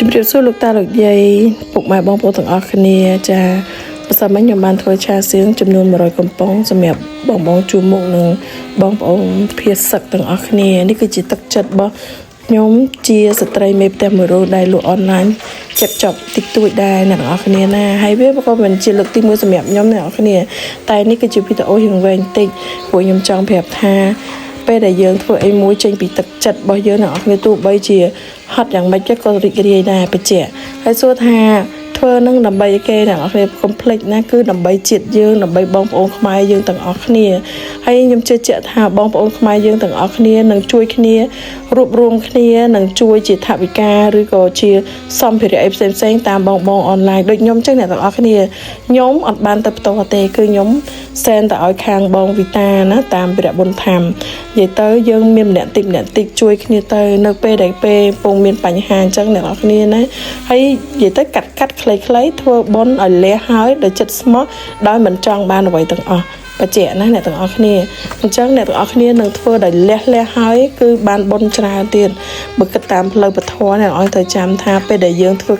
ជំរាបសួរលោកតាលោកយាយពុកម៉ែបងប្អូនទាំងអស់គ្នាចាប្រសិនមកខ្ញុំបានធ្វើឆាសៀងចំនួន100កំប៉ុងសម្រាប់បងជួមមុខនឹងបងប្អូនភាសឹកទាំងអស់គ្នានេះគឺជាទឹកចិត្តរបស់ខ្ញុំជាស្ត្រីមេផ្ទះមួយរូបដែលលក់អនឡាញចាប់ចប់តិចតួចដែរអ្នកទាំងអស់គ្នាណាហើយវាក៏មិនជាលើកទី1សម្រាប់ខ្ញុំអ្នកទាំងអស់គ្នាតែនេះគឺជាវីដេអូរៀងវែងតិចព្រោះខ្ញុំចង់ប្រាប់ថាពេលដែលយើងធ្វើអីមួយចេញពីទឹកចិត្តរបស់យើងអ្នកទាំងអស់គ្នាទោះបីជាហត់យ៉ាងម៉េចក៏រីករាយដែរបញ្ជាក់ហើយសួរថាធ្វើនឹងដើម្បីគេទាំងអស់គ្នាកុំភ្លេចណាគឺដើម្បីជាតិយើងដើម្បីបងប្អូនខ្មែរយើងទាំងអស់គ្នាហើយខ្ញុំជឿជាក់ថាបងប្អូនខ្មែរយើងទាំងអស់គ្នានឹងជួយគ្នារួបរวมគ្នានឹងជួយជាថវិកាឬក៏ជាសម្ភារៈអីផ្សេងៗតាមបងអនឡាញដូចខ្ញុំចឹងអ្នកទាំងអស់គ្នាខ្ញុំអត់បានទៅផ្ទាល់ទេគឺខ្ញុំសែនទៅឲ្យខាងបងវីតាណាតាមព្រះបុណ្យធម្មនិយាយទៅយើងមានម្នាក់តិចជួយគ្នាទៅនៅពេលដែលពេលពងមានបញ្ហាអញ្ចឹងអ្នកទាំងអស់គ្នាណាហើយនិយាយទៅកាត់ខ្លីៗធ្វើបុណ្យឲ្យលះហើយដោយចិត្តស្មោះដោយមិនចង់បានអ្វីទាំងអស់បញ្ជាក់ណាអ្នកទាំងអស់គ្នាអញ្ចឹងអ្នកទាំងអស់គ្នានឹងធ្វើដោយលះហើយគឺបានបុណ្យច្រើនទៀតបើគិតតាមផ្លូវពធអ្នកឲ្យត្រូវចាំថាពេលដែលយើងធ្វើ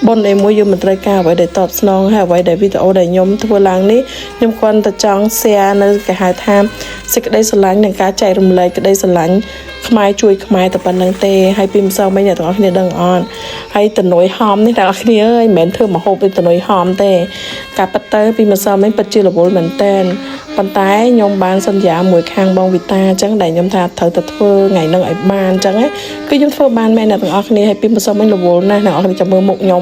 បុណ្យអីមួយយើងមិនត្រូវការអ្វីដែលតបស្នងហើយអ្វីដែលវីដេអូដែលខ្ញុំធ្វើឡើងនេះខ្ញុំគ្រាន់តែចង់ share នៅគេហៅថាសេចក្តីស្រឡាញ់និងការចែករំលែកក្តីស្រឡាញ់ខ្មែរជួយខ្មែរតែប៉ុណ្្នឹងទេហើយពីម្សិលមិញអ្នកទាំងអស់គ្នាដឹងអត់ហើយតនុយហំនេះអ្នកទាំងអស់គ្នាអើយមិនមែនធ្វើមហូបដូចតនុយហំទេការប៉ັດទៅពីម្សិលមិញពិតជារវល់មែនតែនប៉ុន្តែខ្ញុំបានសន្យាមួយខាងបងវីតាអញ្ចឹងដែលខ្ញុំថាត្រូវតែធ្វើថ្ងៃហ្នឹងឲ្យបានអញ្ចឹងគឺខ្ញុំធ្វើបានមែនអ្នកទាំងអស់គ្នាហើយពីម្សិលមិញរវល់ណាស់អ្នកទាំងអស់គ្នាចាំមើលមុខខ្ញុំ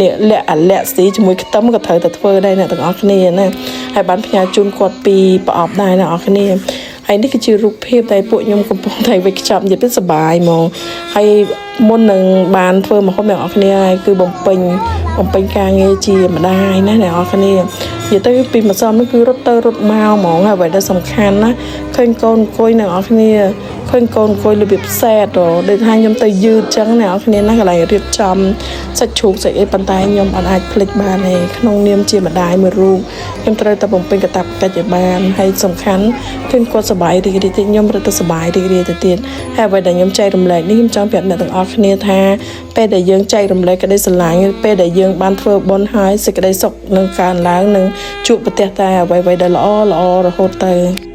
នេះលាក់ស៊ីជាមួយខ្ទឹមក៏ត្រូវតែធ្វើដែរអ្នកទាំងអស់គ្នាណាហើយបានផ្ញើជូនគាត់ពីប្រអប់ដែរអ្នកទាំងអស់គ្នាហើយនេះគឺជារូបភាពដែលពួកខ្ញុំកំពុងតែវិចខ្ចប់និយាយទៅសប្បាយហ្មងហើយមុននឹងបានធ្វើម្ហូបអ្នកនរគ្នាហើយគឺបំពេញការងារជាម្ដាយណាអ្នកនរគ្នានិយាយទៅពីម្សិលនេះគឺរត់ទៅរត់មកហ្មងហើយអ្វីដែលសំខាន់ណាឃើញកូនអង្គុយអ្នកនរគ្នាឃើញកូនអង្គុយរបៀបសែតដូចថាខ្ញុំទៅយឺតចឹងអ្នកនរគ្នាណាកន្លែងរៀបចំសាច់ជ្រូកសាច់អីប៉ុន្តែខ្ញុំអត់អាចភ្លេចបានទេក្នុងនាមជាម្ដាយមួយរូបខ្ញុំត្រូវតែបំពេញកាតព្វកិច្ចឲ្យបានហើយសំខាន់ឃើញគាត់សប្បាយរីករាយទៀតខ្ញុំរត់ទៅសប្បាយរីករាយទៅទៀតហើយអ្វីដែលខ្ញុំចែករំលែកនេះខ្ញុំចង់ប្រាប់អ្នកទាំងអស់គ្នាថាពេលដែលយើងចែករំលែកក្តីស្រឡាញ់ពេលដែលយើងបានធ្វើបុណ្យហើយសេចក្តីសុខនឹងកើនឡើងនឹងជួបប្រទះតែអ្វីៗដែលល្អរហូតទៅ